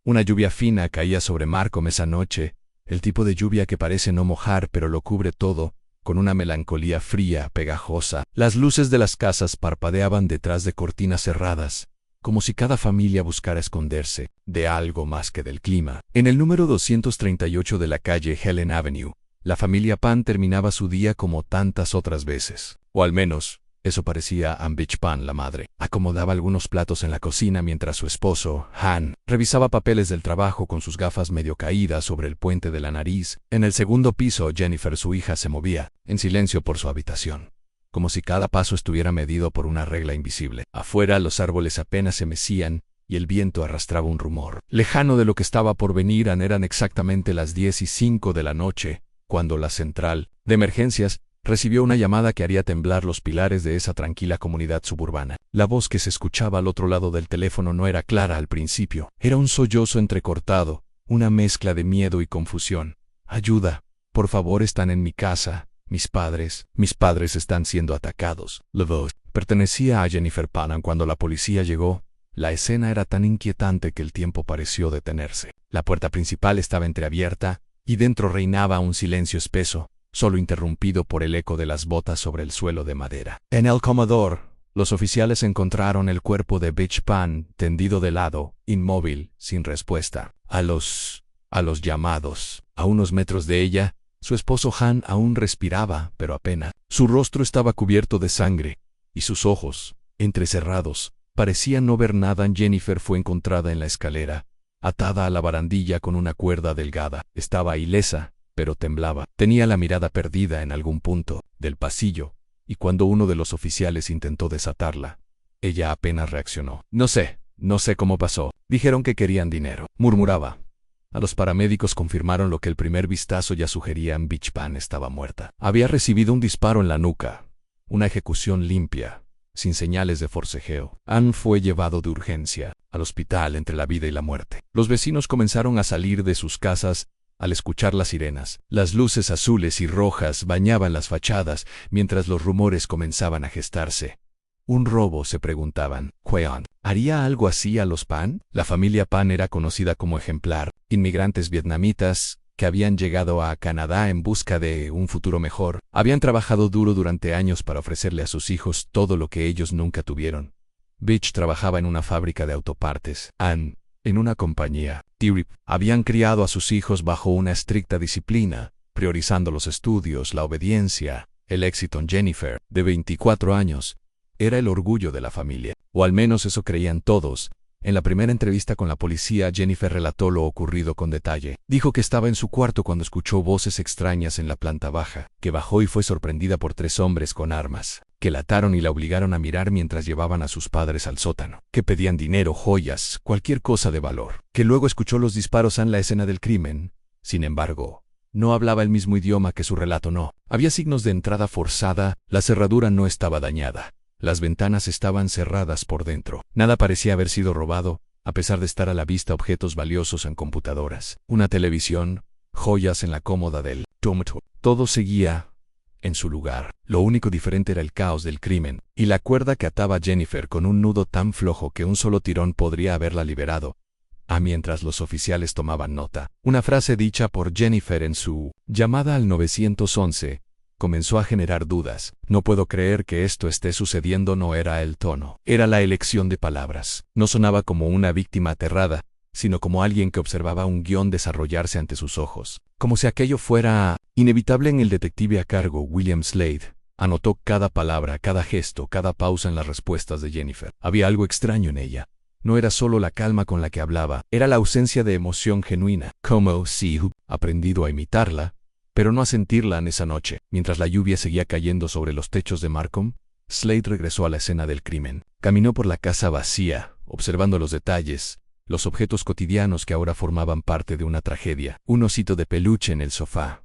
Una lluvia fina caía sobre Markham esa noche, el tipo de lluvia que parece no mojar pero lo cubre todo, con una melancolía fría, pegajosa. Las luces de las casas parpadeaban detrás de cortinas cerradas, como si cada familia buscara esconderse de algo más que del clima. En el número 238 de la calle Helen Avenue, la familia Pan terminaba su día como tantas otras veces. O al menos, eso parecía a Bitch Pan, la madre. Acomodaba algunos platos en la cocina mientras su esposo, Han, revisaba papeles del trabajo con sus gafas medio caídas sobre el puente de la nariz. En el segundo piso, Jennifer, su hija, se movía, en silencio por su habitación, como si cada paso estuviera medido por una regla invisible. Afuera, los árboles apenas se mecían y el viento arrastraba un rumor lejano de lo que estaba por venir. Eran exactamente las 10:05 de la noche, cuando la central de emergencias recibió una llamada que haría temblar los pilares de esa tranquila comunidad suburbana. La voz que se escuchaba al otro lado del teléfono no era clara al principio. Era un sollozo entrecortado, una mezcla de miedo y confusión. «Ayuda, por favor, están en mi casa. Mis padres están siendo atacados». La voz pertenecía a Jennifer Pan. Cuando la policía llegó, la escena era tan inquietante que el tiempo pareció detenerse. La puerta principal estaba entreabierta y dentro reinaba un silencio espeso, solo interrumpido por el eco de las botas sobre el suelo de madera. En el comedor, los oficiales encontraron el cuerpo de Bitch Pan tendido de lado, inmóvil, sin respuesta a los llamados. A unos metros de ella, su esposo Han aún respiraba, pero apenas. Su rostro estaba cubierto de sangre, y sus ojos, entrecerrados, parecían no ver nada. Jennifer fue encontrada en la escalera, atada a la barandilla con una cuerda delgada. Estaba ilesa, pero temblaba. Tenía la mirada perdida en algún punto del pasillo, y cuando uno de los oficiales intentó desatarla, ella apenas reaccionó. No sé cómo pasó. Dijeron que querían dinero», murmuraba. A los paramédicos confirmaron lo que el primer vistazo ya sugería. Bitch Pan estaba muerta. Había recibido un disparo en la nuca, una ejecución limpia, sin señales de forcejeo. Han fue llevado de urgencia al hospital entre la vida y la muerte. Los vecinos comenzaron a salir de sus casas al escuchar las sirenas. Las luces azules y rojas bañaban las fachadas mientras los rumores comenzaban a gestarse. ¿Un robo?, se preguntaban. ¿Kweon haría algo así a los Pan? La familia Pan era conocida como ejemplar, inmigrantes vietnamitas que habían llegado a Canadá en busca de un futuro mejor. Habían trabajado duro durante años para ofrecerle a sus hijos todo lo que ellos nunca tuvieron. Bitch trabajaba en una fábrica de autopartes. Han en una compañía. Tirip habían criado a sus hijos bajo una estricta disciplina, priorizando los estudios, la obediencia, el éxito. Jennifer, de 24 años, era el orgullo de la familia, o al menos eso creían todos. En la primera entrevista con la policía, Jennifer relató lo ocurrido con detalle. Dijo que estaba en su cuarto cuando escuchó voces extrañas en la planta baja, que bajó y fue sorprendida por 3 hombres con armas, que la ataron y la obligaron a mirar mientras llevaban a sus padres al sótano, que pedían dinero, joyas, cualquier cosa de valor, que luego escuchó los disparos en la escena del crimen. Sin embargo, no hablaba el mismo idioma que su relato. No había signos de entrada forzada, la cerradura no estaba dañada. Las ventanas estaban cerradas por dentro. Nada parecía haber sido robado, a pesar de estar a la vista objetos valiosos en computadoras, una televisión, joyas en la cómoda del dormitorio. Todo seguía en su lugar. Lo único diferente era el caos del crimen, y la cuerda que ataba a Jennifer con un nudo tan flojo que un solo tirón podría haberla liberado. Mientras los oficiales tomaban nota, una frase dicha por Jennifer en su llamada al 911, comenzó a generar dudas. «No puedo creer que esto esté sucediendo». No era el tono, era la elección de palabras. No sonaba como una víctima aterrada, sino como alguien que observaba un guión desarrollarse ante sus ojos. Como si aquello fuera inevitable. El detective a cargo, William Slade, anotó cada palabra, cada gesto, cada pausa en las respuestas de Jennifer. Había algo extraño en ella. No era solo la calma con la que hablaba, era la ausencia de emoción genuina. Como si hubiera aprendido a imitarla, pero no a sentirla. En esa noche, mientras la lluvia seguía cayendo sobre los techos de Markham, Slade regresó a la escena del crimen. Caminó por la casa vacía, observando los detalles, los objetos cotidianos que ahora formaban parte de una tragedia. Un osito de peluche en el sofá,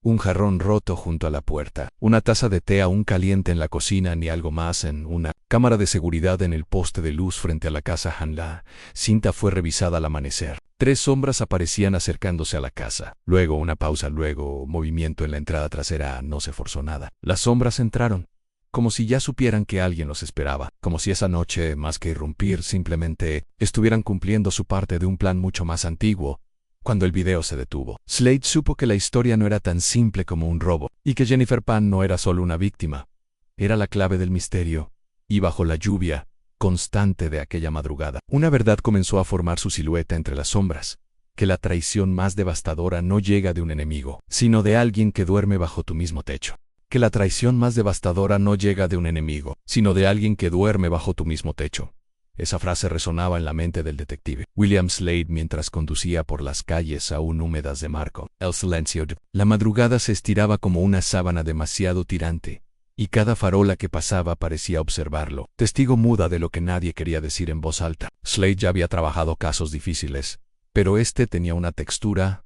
un jarrón roto junto a la puerta, una taza de té aún caliente en la cocina, ni algo más en una cámara de seguridad en el poste de luz frente a la casa Han. La cinta fue revisada al amanecer. 3 sombras aparecían acercándose a la casa. Luego una pausa, luego movimiento en la entrada trasera. No se forzó nada. Las sombras entraron. como si ya supieran que alguien los esperaba, como si esa noche, más que irrumpir, simplemente estuvieran cumpliendo su parte de un plan mucho más antiguo. Cuando el video se detuvo, Slade supo que la historia no era tan simple como un robo, y que Jennifer Pan no era solo una víctima. Era la clave del misterio, y bajo la lluvia constante de aquella madrugada, una verdad comenzó a formar su silueta entre las sombras, que la traición más devastadora no llega de un enemigo, sino de alguien que duerme bajo tu mismo techo. Que la traición más devastadora no llega de un enemigo, sino de alguien que duerme bajo tu mismo techo. Esa frase resonaba en la mente del detective William Slade mientras conducía por las calles aún húmedas de Markham. El silencio. La madrugada se estiraba como una sábana demasiado tirante, y cada farola que pasaba parecía observarlo, testigo muda de lo que nadie quería decir en voz alta. Slade ya había trabajado casos difíciles, pero este tenía una textura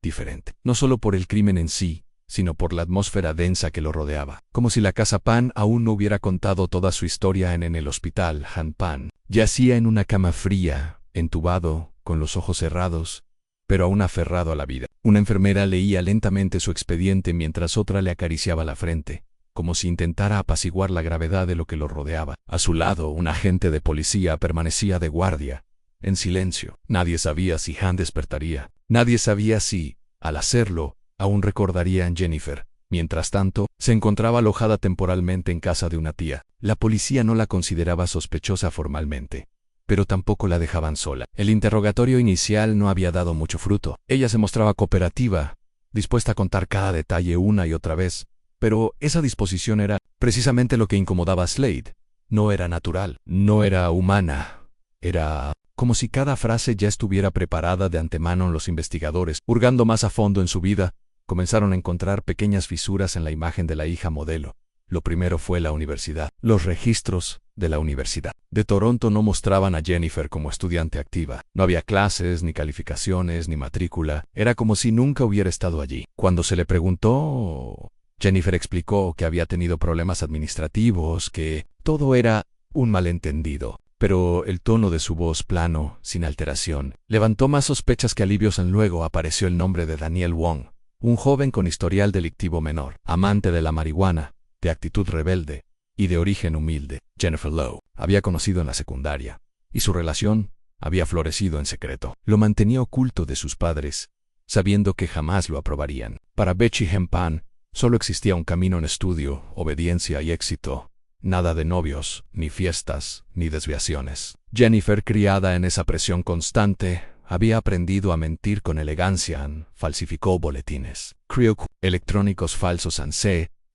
diferente, no solo por el crimen en sí, sino por la atmósfera densa que lo rodeaba, como si la casa Pan aún no hubiera contado toda su historia en el hospital. Han Pan yacía en una cama fría, entubado, con los ojos cerrados, pero aún aferrado a la vida. Una enfermera leía lentamente su expediente mientras otra le acariciaba la frente, como si intentara apaciguar la gravedad de lo que lo rodeaba. A su lado, un agente de policía permanecía de guardia, en silencio. Nadie sabía si Han despertaría. Nadie sabía si, al hacerlo, aún recordaría a Jennifer. Mientras tanto, se encontraba alojada temporalmente en casa de una tía. La policía no la consideraba sospechosa formalmente, pero tampoco la dejaban sola. El interrogatorio inicial no había dado mucho fruto. Ella se mostraba cooperativa, dispuesta a contar cada detalle una y otra vez, pero esa disposición era precisamente lo que incomodaba a Slade. No era natural, no era humana, era como si cada frase ya estuviera preparada de antemano. Los investigadores, hurgando más a fondo en su vida, comenzaron a encontrar pequeñas fisuras en la imagen de la hija modelo. Lo primero fue la universidad. Los registros de la Universidad de Toronto no mostraban a Jennifer como estudiante activa. No había clases, ni calificaciones, ni matrícula. Era como si nunca hubiera estado allí. Cuando se le preguntó, Jennifer explicó que había tenido problemas administrativos, que todo era un malentendido. Pero el tono de su voz plano, sin alteración, levantó más sospechas que alivios. Luego apareció el nombre de Daniel Wong, un joven con historial delictivo menor, amante de la marihuana, de actitud rebelde y de origen humilde. Jennifer Lowe había conocido en la secundaria, y su relación había florecido en secreto. Lo mantenía oculto de sus padres, sabiendo que jamás lo aprobarían. Para Betty Han Pan solo existía un camino en estudio, obediencia y éxito. Nada de novios, ni fiestas, ni desviaciones. Jennifer, criada en esa presión constante, había aprendido a mentir con elegancia. Falsificó boletines, creó electrónicos falsos,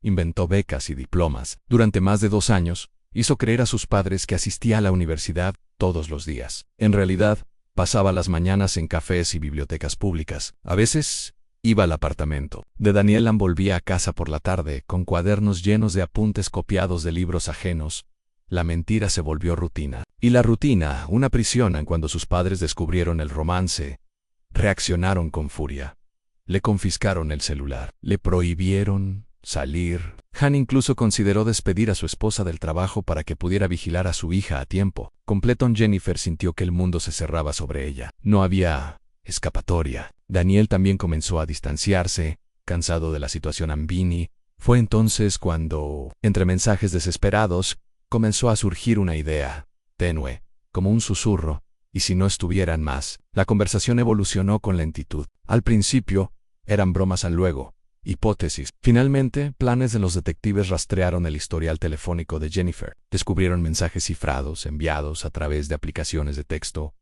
inventó becas y diplomas. Durante más de 2 años, hizo creer a sus padres que asistía a la universidad todos los días. En realidad, pasaba las mañanas en cafés y bibliotecas públicas. A veces, iba al apartamento de Daniel. Volvía a casa por la tarde, con cuadernos llenos de apuntes copiados de libros ajenos. La mentira se volvió rutina. Y la rutina, una prisión. Cuando sus padres descubrieron el romance, reaccionaron con furia. Le confiscaron el celular. Le prohibieron salir. Han incluso consideró despedir a su esposa del trabajo para que pudiera vigilar a su hija a tiempo completo. Jennifer sintió que el mundo se cerraba sobre ella. No había escapatoria. Daniel también comenzó a distanciarse, cansado de la situación ambini. Fue entonces cuando, entre mensajes desesperados, comenzó a surgir una idea, tenue, como un susurro, y si no estuvieran más. La conversación evolucionó con lentitud. Al principio, eran bromas, luego hipótesis. Finalmente, planes de los detectives rastrearon el historial telefónico de Jennifer. Descubrieron mensajes cifrados enviados a través de aplicaciones de texto,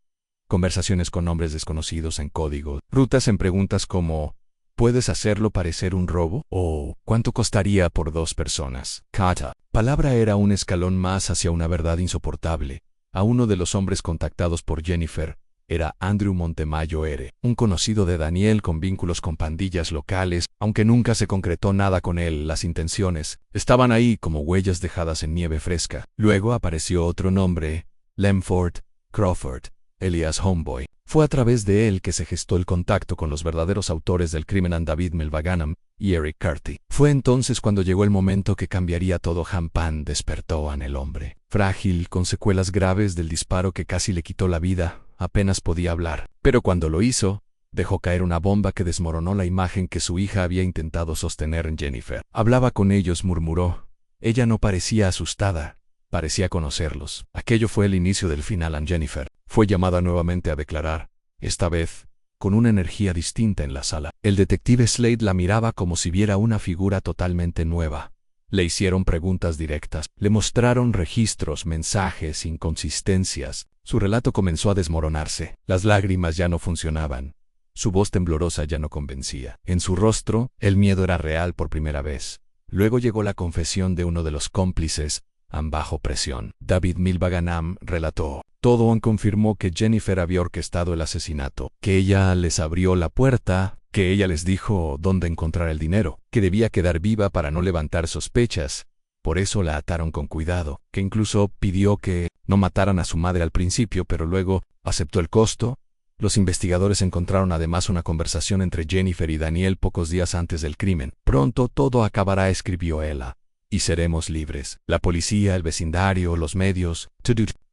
conversaciones con nombres desconocidos en código, rutas en preguntas como ¿puedes hacerlo parecer un robo? O ¿cuánto costaría por 2 personas? Cada palabra era un escalón más hacia una verdad insoportable. A uno de los hombres contactados por Jennifer era Andrew Montemayor, un conocido de Daniel con vínculos con pandillas locales. Aunque nunca se concretó nada con él, las intenciones estaban ahí como huellas dejadas en nieve fresca. Luego apareció otro nombre, Lemford Crawford, Elias Homeboy. Fue a través de él que se gestó el contacto con los verdaderos autores del crimen, David Melvaganam y Eric Carty. Fue entonces cuando llegó el momento que cambiaría todo. Han Pan despertó en el hombre, frágil, con secuelas graves del disparo que casi le quitó la vida. Apenas podía hablar, pero cuando lo hizo, dejó caer una bomba que desmoronó la imagen que su hija había intentado sostener en Jennifer. Hablaba con ellos, murmuró, Ella no parecía asustada, parecía conocerlos. Aquello fue el inicio del final. Jennifer fue llamada nuevamente a declarar, esta vez con una energía distinta en la sala. El detective Slade la miraba como si viera una figura totalmente nueva. Le hicieron preguntas directas, le mostraron registros, mensajes, inconsistencias. Su relato comenzó a desmoronarse. Las lágrimas ya no funcionaban. Su voz temblorosa ya no convencía. En su rostro, el miedo era real por primera vez. Luego llegó la confesión de uno de los cómplices, bajo presión. David Milbaganam relató. Todo confirmó que Jennifer había orquestado el asesinato, que ella les abrió la puerta, que ella les dijo dónde encontrar el dinero, que debía quedar viva para no levantar sospechas. Por eso la ataron con cuidado, que incluso pidió que no mataran a su madre al principio, pero luego aceptó el costo. Los investigadores encontraron además una conversación entre Jennifer y Daniel pocos días antes del crimen. Pronto todo acabará, escribió ella, y seremos libres. La policía, el vecindario, los medios,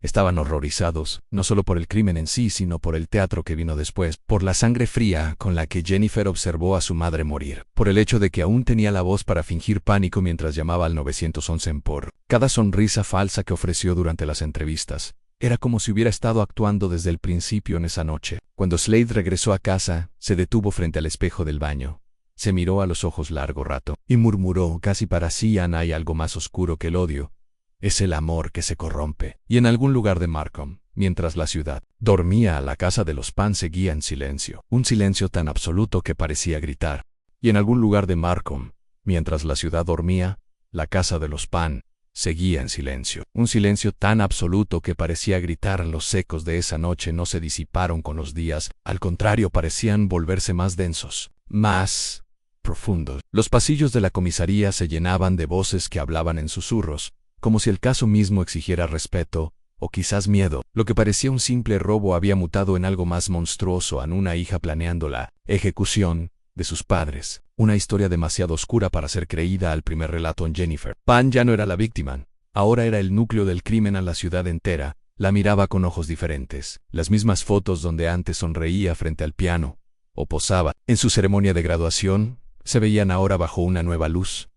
estaban horrorizados, no solo por el crimen en sí, sino por el teatro que vino después, por la sangre fría con la que Jennifer observó a su madre morir, por el hecho de que aún tenía la voz para fingir pánico mientras llamaba al 911, por cada sonrisa falsa que ofreció durante las entrevistas. Era como si hubiera estado actuando desde el principio en esa noche. Cuando Slade regresó a casa, se detuvo frente al espejo del baño. Se miró a los ojos largo rato y murmuró casi para sí: Ana, hay algo más oscuro que el odio. Es el amor que se corrompe. Y en algún lugar de Markham, mientras la ciudad dormía, la casa de los Pan seguía en silencio. Un silencio tan absoluto que parecía gritar. Y en algún lugar de Markham, mientras la ciudad dormía, la casa de los Pan seguía en silencio. Un silencio tan absoluto que parecía gritar. Los ecos de esa noche no se disiparon con los días, al contrario, parecían volverse más densos, más profundos. Los pasillos de la comisaría se llenaban de voces que hablaban en susurros, como si el caso mismo exigiera respeto, o quizás miedo. Lo que parecía un simple robo había mutado en algo más monstruoso, en una hija planeando la ejecución de sus padres. Una historia demasiado oscura para ser creída al primer relato en Jennifer. Pan ya no era la víctima, ahora era el núcleo del crimen. A la ciudad entera la miraba con ojos diferentes. Las mismas fotos donde antes sonreía frente al piano, o posaba en su ceremonia de graduación, se veían ahora bajo una nueva luz.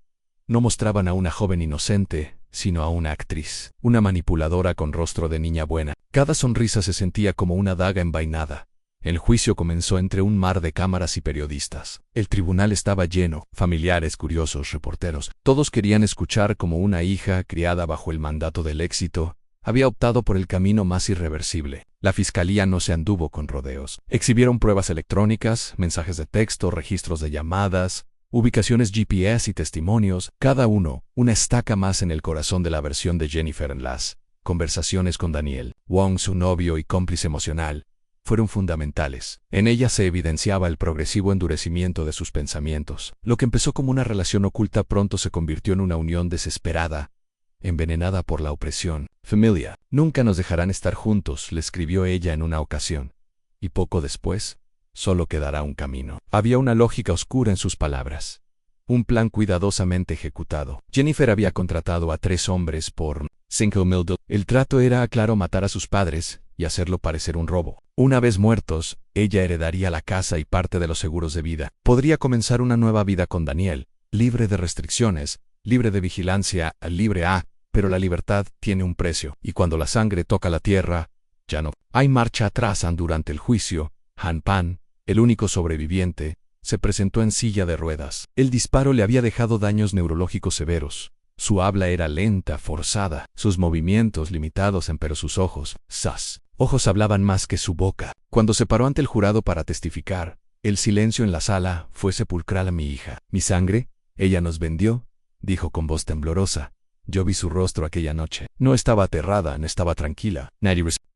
No mostraban a una joven inocente, sino a una actriz, una manipuladora con rostro de niña buena. Cada sonrisa se sentía como una daga envainada. El juicio comenzó entre un mar de cámaras y periodistas. El tribunal estaba lleno, familiares, curiosos, reporteros. Todos querían escuchar cómo una hija, criada bajo el mandato del éxito, había optado por el camino más irreversible. La fiscalía no se anduvo con rodeos. Exhibieron pruebas electrónicas, mensajes de texto, registros de llamadas, ubicaciones GPS y testimonios, cada uno una estaca más en el corazón de la versión de Jennifer. En las conversaciones con Daniel Wong, su novio y cómplice emocional, fueron fundamentales. En ella se evidenciaba el progresivo endurecimiento de sus pensamientos. Lo que empezó como una relación oculta pronto se convirtió en una unión desesperada, envenenada por la opresión. Familia, nunca nos dejarán estar juntos, le escribió ella en una ocasión. Y poco después, solo quedará un camino. Había una lógica oscura en sus palabras. Un plan cuidadosamente ejecutado. Jennifer había contratado a 3 hombres por $5,000. El trato era, claro, matar a sus padres y hacerlo parecer un robo. Una vez muertos, ella heredaría la casa y parte de los seguros de vida. Podría comenzar una nueva vida con Daniel, libre de restricciones, libre de vigilancia, libre pero la libertad tiene un precio. Y cuando la sangre toca la tierra, ya no hay marcha atrás. Durante el juicio, Han Pan, el único sobreviviente, se presentó en silla de ruedas. El disparo le había dejado daños neurológicos severos. Su habla era lenta, forzada, sus movimientos limitados, pero sus ojos hablaban más que su boca. Cuando se paró ante el jurado para testificar, el silencio en la sala fue sepulcral. A mi hija, mi sangre, ella nos vendió, dijo con voz temblorosa. Yo vi su rostro aquella noche. No estaba aterrada, no estaba tranquila.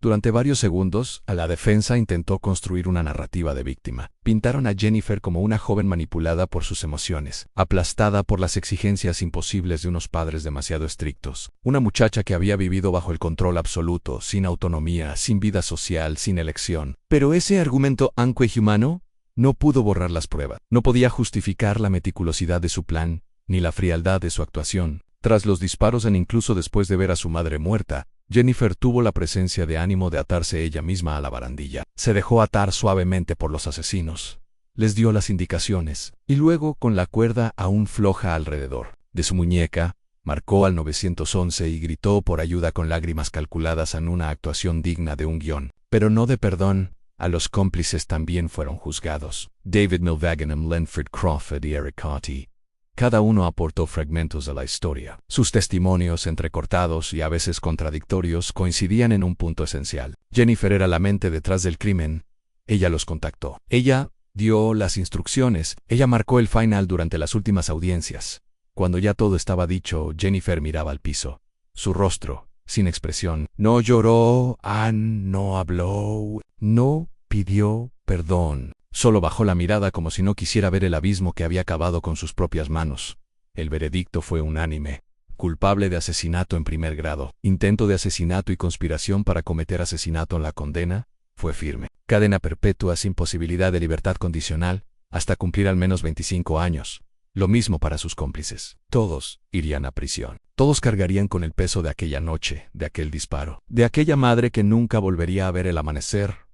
Durante varios segundos, la defensa intentó construir una narrativa de víctima. Pintaron a Jennifer como una joven manipulada por sus emociones, aplastada por las exigencias imposibles de unos padres demasiado estrictos. Una muchacha que había vivido bajo el control absoluto, sin autonomía, sin vida social, sin elección. Pero ese argumento humano no pudo borrar las pruebas. No podía justificar la meticulosidad de su plan, ni la frialdad de su actuación. Tras los disparos, incluso después de ver a su madre muerta, Jennifer tuvo la presencia de ánimo de atarse ella misma a la barandilla. Se dejó atar suavemente por los asesinos. Les dio las indicaciones, y luego, con la cuerda aún floja alrededor de su muñeca, Marcó al 911 y gritó por ayuda con lágrimas calculadas en una actuación digna de un guión. Pero no de perdón. A los cómplices también fueron juzgados. David Milvaginam, Lenford Crawford y Eric Cotty. Cada uno aportó fragmentos de la historia. Sus testimonios, entrecortados y a veces contradictorios, coincidían en un punto esencial. Jennifer era la mente detrás del crimen. Ella los contactó. Ella dio las instrucciones. Ella marcó el final durante las últimas audiencias. Cuando ya todo estaba dicho, Jennifer miraba al piso. Su rostro, sin expresión. No lloró, no habló, no pidió perdón. Solo bajó la mirada como si no quisiera ver el abismo que había cavado con sus propias manos. El veredicto fue unánime. Culpable de asesinato en primer grado. Intento de asesinato y conspiración para cometer asesinato. La condena fue firme. Cadena perpetua sin posibilidad de libertad condicional, hasta cumplir al menos 25 años. Lo mismo para sus cómplices. Todos irían a prisión. Todos cargarían con el peso de aquella noche, de aquel disparo. De aquella madre que nunca volvería a ver el amanecer.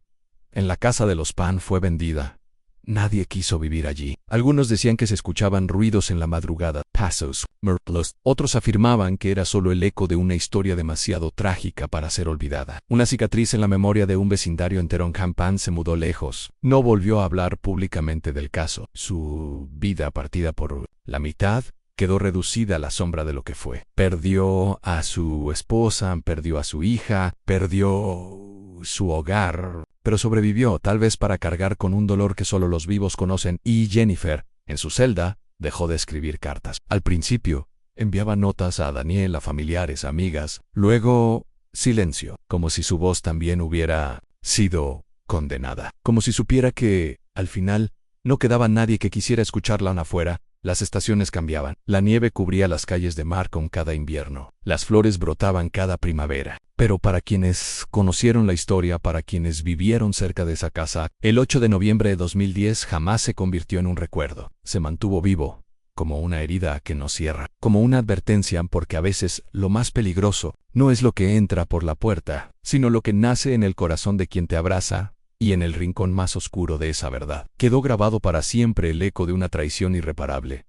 En la casa de los Pan fue vendida. Nadie quiso vivir allí. Algunos decían que se escuchaban ruidos en la madrugada, pasos, murmullos. Otros afirmaban que era solo el eco de una historia demasiado trágica para ser olvidada. Una cicatriz en la memoria de un vecindario entero en Campan se mudó lejos. No volvió a hablar públicamente del caso. Su vida, partida por la mitad, quedó reducida a la sombra de lo que fue. Perdió a su esposa, perdió a su hija, perdió su hogar, pero sobrevivió, tal vez para cargar con un dolor que solo los vivos conocen. Y Jennifer, en su celda, dejó de escribir cartas. Al principio, enviaba notas a Daniel, a familiares, amigas. Luego, silencio, como si su voz también hubiera sido condenada. Como si supiera que, al final, no quedaba nadie que quisiera escucharla afuera. Las estaciones cambiaban. La nieve cubría las calles de Markham cada invierno. Las flores brotaban cada primavera. Pero para quienes conocieron la historia, para quienes vivieron cerca de esa casa, el 8 de noviembre de 2010 jamás se convirtió en un recuerdo. Se mantuvo vivo, como una herida que no cierra, como una advertencia, porque a veces lo más peligroso no es lo que entra por la puerta, sino lo que nace en el corazón de quien te abraza, y en el rincón más oscuro de esa verdad. Quedó grabado para siempre el eco de una traición irreparable.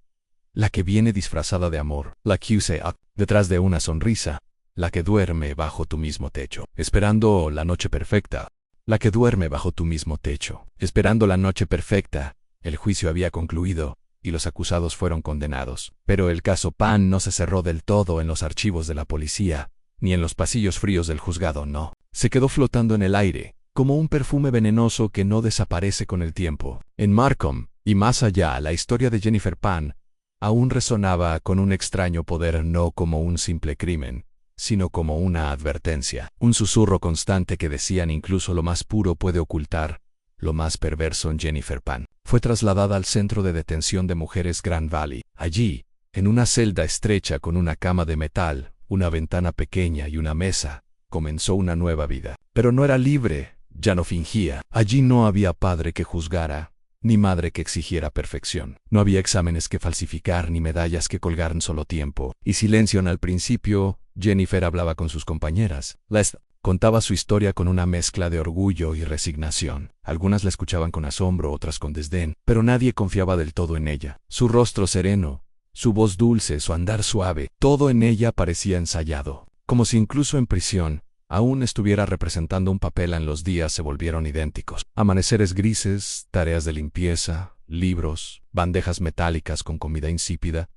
La que viene disfrazada de amor, la que usa detrás de una sonrisa, la que duerme bajo tu mismo techo, esperando la noche perfecta. La que duerme bajo tu mismo techo, esperando la noche perfecta. El juicio había concluido, y los acusados fueron condenados. Pero el caso Pan no se cerró del todo en los archivos de la policía, ni en los pasillos fríos del juzgado, no. Se quedó flotando en el aire, como un perfume venenoso que no desaparece con el tiempo. En Markham, y más allá, la historia de Jennifer Pan aún resonaba con un extraño poder, no como un simple crimen, sino como una advertencia, un susurro constante que decían incluso lo más puro puede ocultar lo más perverso en Jennifer Pan. Fue trasladada al centro de detención de mujeres Grand Valley. Allí, en una celda estrecha con una cama de metal, una ventana pequeña y una mesa, comenzó una nueva vida. Pero no era libre. Ya no fingía. Allí no había padre que juzgara, ni madre que exigiera perfección. No había exámenes que falsificar, ni medallas que colgar en solo tiempo. Y silencio. Al principio, Jennifer hablaba con sus compañeras. Les contaba su historia con una mezcla de orgullo y resignación. Algunas la escuchaban con asombro, otras con desdén, pero nadie confiaba del todo en ella. Su rostro sereno, su voz dulce, su andar suave, todo en ella parecía ensayado. Como si incluso en prisión, aún estuviera representando un papel. En los días se volvieron idénticos. Amaneceres grises, tareas de limpieza, libros, bandejas metálicas con comida insípida.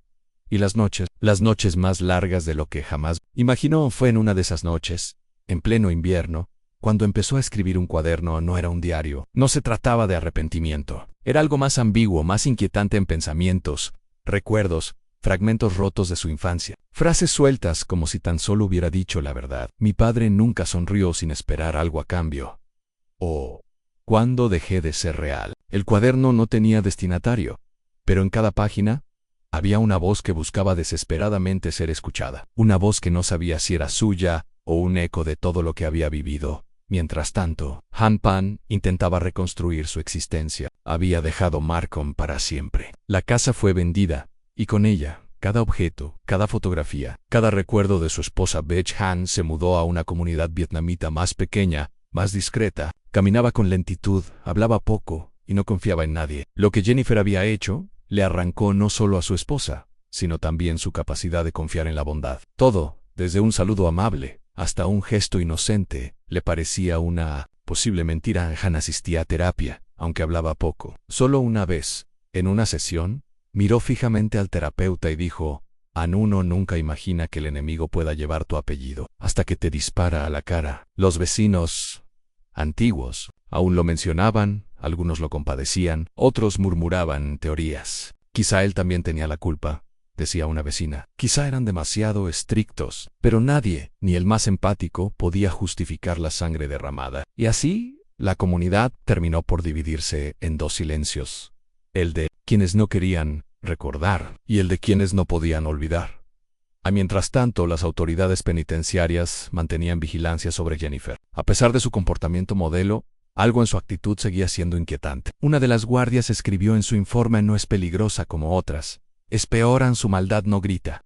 Y las noches más largas de lo que jamás imaginó. Fue en una de esas noches, en pleno invierno, cuando empezó a escribir un cuaderno. No era un diario. No se trataba de arrepentimiento. Era algo más ambiguo, más inquietante en pensamientos, recuerdos, fragmentos rotos de su infancia. Frases sueltas como si tan solo hubiera dicho la verdad. Mi padre nunca sonrió sin esperar algo a cambio. O, ¿cuándo dejé de ser real? El cuaderno no tenía destinatario, pero en cada página había una voz que buscaba desesperadamente ser escuchada. Una voz que no sabía si era suya o un eco de todo lo que había vivido. Mientras tanto, Han Pan intentaba reconstruir su existencia. Había dejado Markham para siempre. La casa fue vendida, y con ella, cada objeto, cada fotografía, cada recuerdo de su esposa Bech Han. Se mudó a una comunidad vietnamita más pequeña, más discreta. Caminaba con lentitud, hablaba poco y no confiaba en nadie. Lo que Jennifer había hecho le arrancó no solo a su esposa, sino también su capacidad de confiar en la bondad. Todo, desde un saludo amable hasta un gesto inocente, le parecía una posible mentira. Han asistía a terapia, aunque hablaba poco. Solo una vez, en una sesión, miró fijamente al terapeuta y dijo: uno nunca imagina que el enemigo pueda llevar tu apellido, hasta que te dispara a la cara. Los vecinos antiguos aún lo mencionaban, algunos lo compadecían, otros murmuraban teorías. Quizá él también tenía la culpa, decía una vecina. Quizá eran demasiado estrictos, pero nadie, ni el más empático, podía justificar la sangre derramada. Y así, la comunidad terminó por dividirse en dos silencios: el de quienes no querían recordar y el de quienes no podían olvidar. Mientras tanto, las autoridades penitenciarias mantenían vigilancia sobre Jennifer. A pesar de su comportamiento modelo, algo en su actitud seguía siendo inquietante. Una de las guardias escribió en su informe: no es peligrosa como otras. Es peor, su maldad no grita.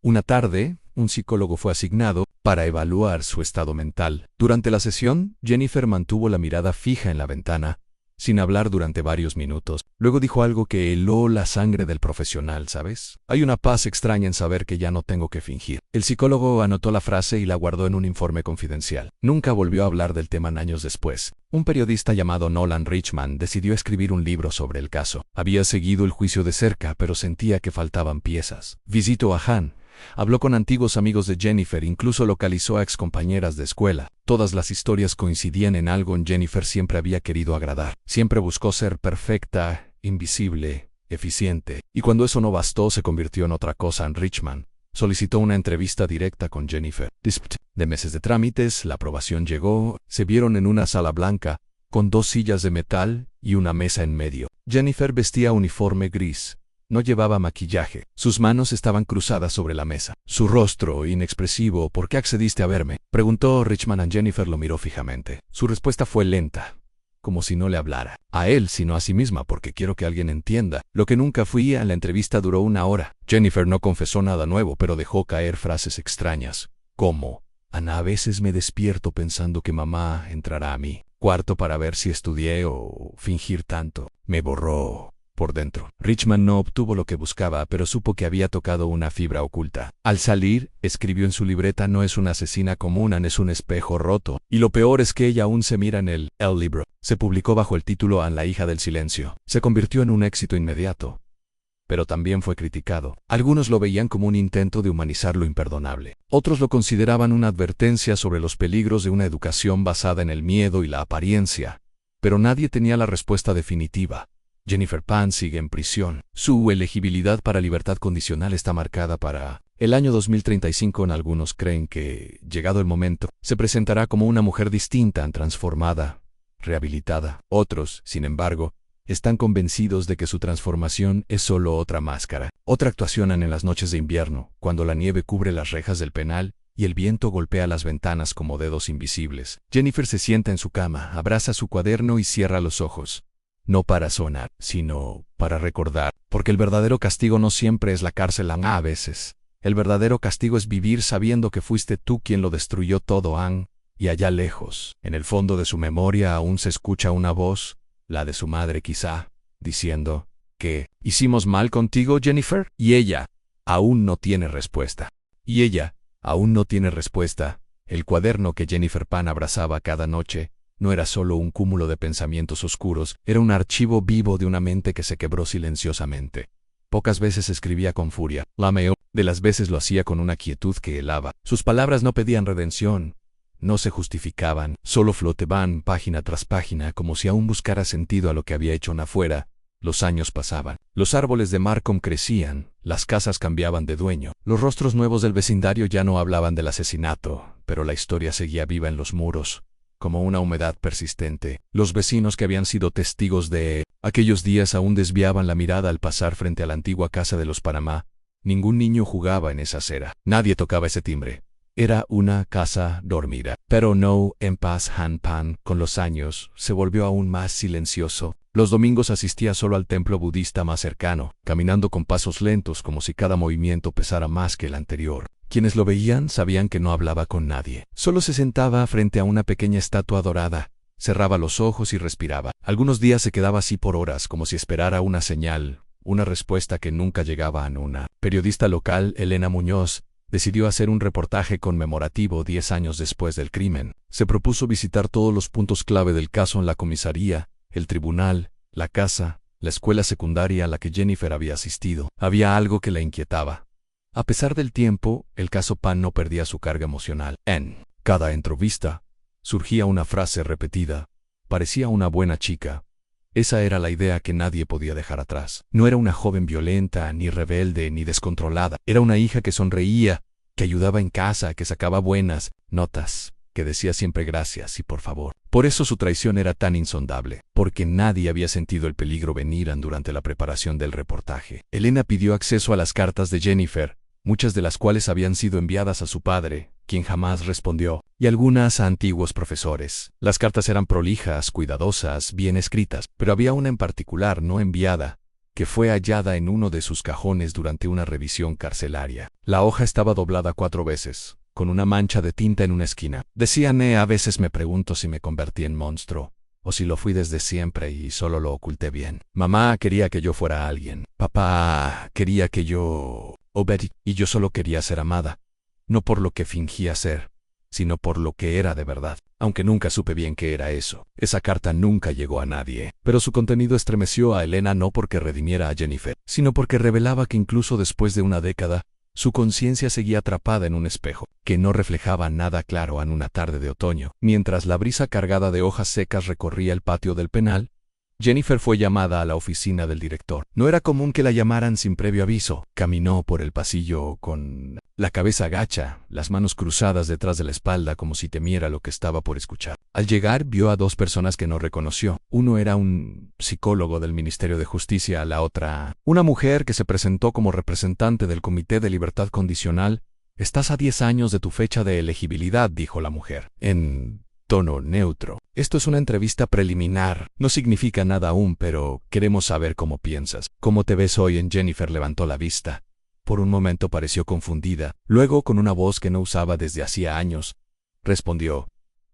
Una tarde, un psicólogo fue asignado para evaluar su estado mental. Durante la sesión, Jennifer mantuvo la mirada fija en la ventana, sin hablar durante varios minutos. Luego dijo algo que heló la sangre del profesional, ¿sabes? Hay una paz extraña en saber que ya no tengo que fingir. El psicólogo anotó la frase y la guardó en un informe confidencial. Nunca volvió a hablar del tema años después. Un periodista llamado Nolan Richman decidió escribir un libro sobre el caso. Había seguido el juicio de cerca, pero sentía que faltaban piezas. Visitó a Han. Habló con antiguos amigos de Jennifer, incluso localizó a excompañeras de escuela. Todas las historias coincidían en algo: en Jennifer siempre había querido agradar. Siempre buscó ser perfecta, invisible, eficiente. Y cuando eso no bastó, se convirtió en otra cosa. Richman solicitó una entrevista directa con Jennifer. Después de meses de trámites, la aprobación llegó. Se vieron en una sala blanca, con 2 sillas de metal y una mesa en medio. Jennifer vestía uniforme gris. No llevaba maquillaje. Sus manos estaban cruzadas sobre la mesa. Su rostro inexpresivo. ¿Por qué accediste a verme?, preguntó Richman. A Jennifer lo miró fijamente. Su respuesta fue lenta, como si no le hablara a él, sino a sí misma. Porque quiero que alguien entienda lo que nunca fui. La entrevista duró 1 hora. Jennifer no confesó nada nuevo, pero dejó caer frases extrañas, como: a veces me despierto pensando que mamá entrará a mi cuarto para ver si estudié, o fingir tanto. Me borró por dentro. Richman no obtuvo lo que buscaba, pero supo que había tocado una fibra oculta. Al salir, escribió en su libreta: no es una asesina común, es un espejo roto. Y lo peor es que ella aún se mira en el libro. Se publicó bajo el título Anne, la hija del silencio. Se convirtió en un éxito inmediato, pero también fue criticado. Algunos lo veían como un intento de humanizar lo imperdonable. Otros lo consideraban una advertencia sobre los peligros de una educación basada en el miedo y la apariencia. Pero nadie tenía la respuesta definitiva. Jennifer Pan sigue en prisión. Su elegibilidad para libertad condicional está marcada para el año 2035. Algunos creen que, llegado el momento, se presentará como una mujer distinta, transformada, rehabilitada. Otros, sin embargo, están convencidos de que su transformación es solo otra máscara, otra actuación en las noches de invierno, cuando la nieve cubre las rejas del penal y el viento golpea las ventanas como dedos invisibles. Jennifer se sienta en su cama, abraza su cuaderno y cierra los ojos. No para sonar, sino para recordar, porque el verdadero castigo no siempre es la cárcel. A veces, el verdadero castigo es vivir sabiendo que fuiste tú quien lo destruyó todo. Y allá lejos, en el fondo de su memoria, aún se escucha una voz, la de su madre quizá, diciendo: ¿qué hicimos mal contigo, Jennifer? Y ella aún no tiene respuesta. El cuaderno que Jennifer Pan abrazaba cada noche no era solo un cúmulo de pensamientos oscuros, era un archivo vivo de una mente que se quebró silenciosamente. Pocas veces escribía con furia. La mayor de las veces lo hacía con una quietud que helaba. Sus palabras no pedían redención, no se justificaban, solo flotaban página tras página, como si aún buscara sentido a lo que había hecho afuera. Los años pasaban. Los árboles de Markham crecían, las casas cambiaban de dueño. Los rostros nuevos del vecindario ya no hablaban del asesinato, pero la historia seguía viva en los muros, como una humedad persistente. Los vecinos que habían sido testigos de aquellos días aún desviaban la mirada al pasar frente a la antigua casa de los Panamá. Ningún niño jugaba en esa acera. Nadie tocaba ese timbre. Era una casa dormida, pero no en paz. Han Pan, con los años, se volvió aún más silencioso. Los domingos asistía solo al templo budista más cercano, caminando con pasos lentos como si cada movimiento pesara más que el anterior. Quienes lo veían sabían que no hablaba con nadie. Solo se sentaba frente a una pequeña estatua dorada, cerraba los ojos y respiraba. Algunos días se quedaba así por horas, como si esperara una señal, una respuesta que nunca llegaba a una. Periodista local, Elena Muñoz, decidió hacer un reportaje conmemorativo 10 años después del crimen. Se propuso visitar todos los puntos clave del caso en la comisaría, el tribunal, la casa, la escuela secundaria a la que Jennifer había asistido. Había algo que la inquietaba. A pesar del tiempo, el caso Pan no perdía su carga emocional. En cada entrevista surgía una frase repetida. Parecía una buena chica. Esa era la idea que nadie podía dejar atrás. No era una joven violenta, ni rebelde, ni descontrolada. Era una hija que sonreía, que ayudaba en casa, que sacaba buenas notas, que decía siempre gracias y por favor. Por eso su traición era tan insondable, porque nadie había sentido el peligro venir durante la preparación del reportaje. Elena pidió acceso a las cartas de Jennifer, muchas de las cuales habían sido enviadas a su padre, quien jamás respondió, y algunas a antiguos profesores. Las cartas eran prolijas, cuidadosas, bien escritas, pero había una en particular no enviada, que fue hallada en uno de sus cajones durante una revisión carcelaria. La hoja estaba doblada 4 veces, con una mancha de tinta en una esquina. Decía: a veces me pregunto si me convertí en monstruo, o si lo fui desde siempre y solo lo oculté bien. Mamá quería que yo fuera alguien. Papá quería que yo... Betty, y yo solo quería ser amada. No por lo que fingía ser, sino por lo que era de verdad, aunque nunca supe bien qué era eso. Esa carta nunca llegó a nadie, pero su contenido estremeció a Elena no porque redimiera a Jennifer, sino porque revelaba que incluso después de una década, su conciencia seguía atrapada en un espejo, que no reflejaba nada claro en una tarde de otoño. Mientras la brisa cargada de hojas secas recorría el patio del penal, Jennifer fue llamada a la oficina del director. No era común que la llamaran sin previo aviso. Caminó por el pasillo con la cabeza agacha, las manos cruzadas detrás de la espalda como si temiera lo que estaba por escuchar. Al llegar vio a 2 personas que no reconoció. Uno era un psicólogo del Ministerio de Justicia, la otra una mujer que se presentó como representante del Comité de Libertad Condicional. «Estás a 10 años de tu fecha de elegibilidad», dijo la mujer, en tono neutro. «Esto es una entrevista preliminar. No significa nada aún, pero queremos saber cómo piensas. ¿Cómo te ves hoy?» Jennifer levantó la vista. Por un momento pareció confundida. Luego, con una voz que no usaba desde hacía años, respondió: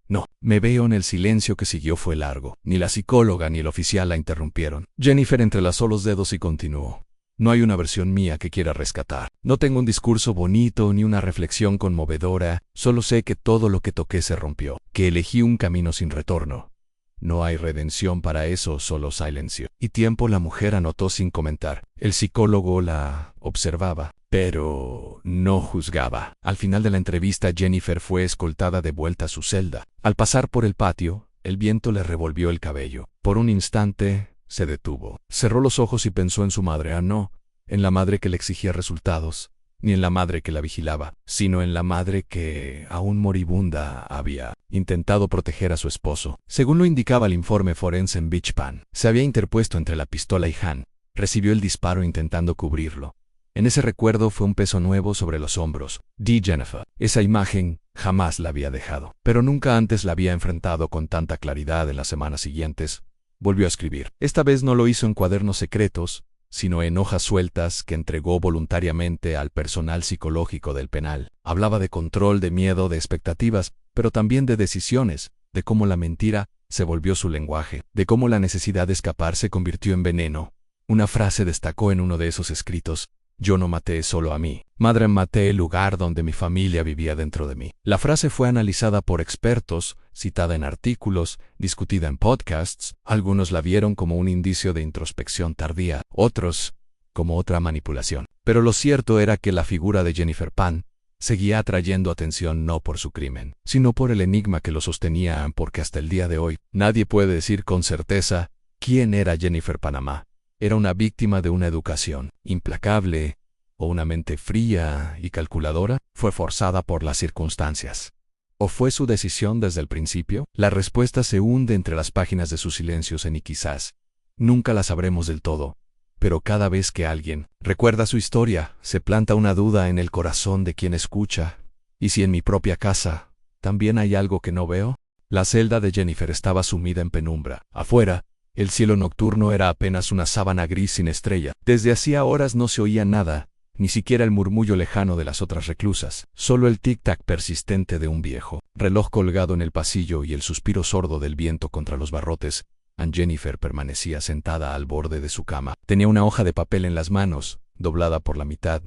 «No». Me veo en el silencio que siguió fue largo. Ni la psicóloga ni el oficial la interrumpieron. Jennifer entrelazó los dedos y continuó: «No hay una versión mía que quiera rescatar. No tengo un discurso bonito ni una reflexión conmovedora, solo sé que todo lo que toqué se rompió, que elegí un camino sin retorno. No hay redención para eso, solo silencio». Y tiempo la mujer anotó sin comentar. El psicólogo la observaba, pero no juzgaba. Al final de la entrevista, Jennifer fue escoltada de vuelta a su celda. Al pasar por el patio, el viento le revolvió el cabello. Por un instante se detuvo. Cerró los ojos y pensó en su madre. No en la madre que le exigía resultados, ni en la madre que la vigilaba, sino en la madre que, aún moribunda, había intentado proteger a su esposo. Según lo indicaba el informe forense en Beach Pan, se había interpuesto entre la pistola y Han. Recibió el disparo intentando cubrirlo. En ese recuerdo fue un peso nuevo sobre los hombros. Jennifer. Esa imagen jamás la había dejado, pero nunca antes la había enfrentado con tanta claridad. En las semanas siguientes volvió a escribir. Esta vez no lo hizo en cuadernos secretos, sino en hojas sueltas que entregó voluntariamente al personal psicológico del penal. Hablaba de control, de miedo, de expectativas, pero también de decisiones, de cómo la mentira se volvió su lenguaje, de cómo la necesidad de escapar se convirtió en veneno. Una frase destacó en uno de esos escritos: «Yo no maté solo a mí, madre, maté el lugar donde mi familia vivía dentro de mí». La frase fue analizada por expertos, citada en artículos, discutida en podcasts. Algunos la vieron como un indicio de introspección tardía, otros como otra manipulación. Pero lo cierto era que la figura de Jennifer Pan seguía atrayendo atención no por su crimen, sino por el enigma que lo sostenía, porque hasta el día de hoy nadie puede decir con certeza quién era Jennifer Panamá. Era una víctima de una educación implacable o una mente fría y calculadora. ¿Fue forzada por las circunstancias? ¿O fue su decisión desde el principio? La respuesta se hunde entre las páginas de sus silencios y quizás nunca la sabremos del todo. Pero cada vez que alguien recuerda su historia, se planta una duda en el corazón de quien escucha. ¿Y si en mi propia casa también hay algo que no veo? La celda de Jennifer estaba sumida en penumbra. Afuera, el cielo nocturno era apenas una sábana gris sin estrella. Desde hacía horas no se oía nada, ni siquiera el murmullo lejano de las otras reclusas. Solo el tic-tac persistente de un viejo reloj colgado en el pasillo y el suspiro sordo del viento contra los barrotes Anne Jennifer permanecía sentada al borde de su cama. Tenía una hoja de papel en las manos, doblada por la mitad,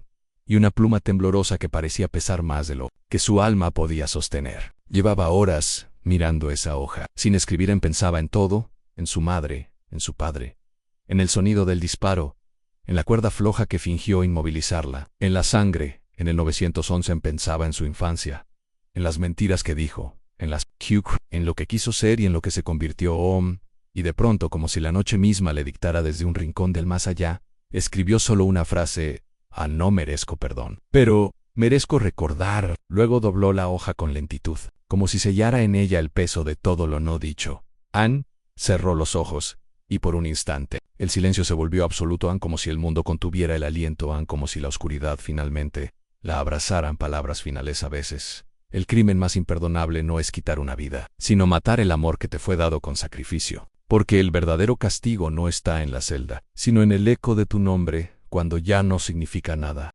y una pluma temblorosa que parecía pesar más de lo que su alma podía sostener. Llevaba horas mirando esa hoja. Sin escribir pensaba en todo, en su madre, en su padre, en el sonido del disparo, en la cuerda floja que fingió inmovilizarla, en la sangre, en el 911 pensaba en su infancia, en las mentiras que dijo, en las en lo que quiso ser y en lo que se convirtió y de pronto, como si la noche misma le dictara desde un rincón del más allá, escribió solo una frase: no merezco perdón, pero merezco recordar. Luego dobló la hoja con lentitud, como si sellara en ella el peso de todo lo no dicho. Anne cerró los ojos, y por un instante, el silencio se volvió absoluto. Anne, como si el mundo contuviera el aliento. Anne, como si la oscuridad finalmente la abrazaran. Palabras finales. A veces, el crimen más imperdonable no es quitar una vida, sino matar el amor que te fue dado con sacrificio. Porque el verdadero castigo no está en la celda, sino en el eco de tu nombre, cuando ya no significa nada.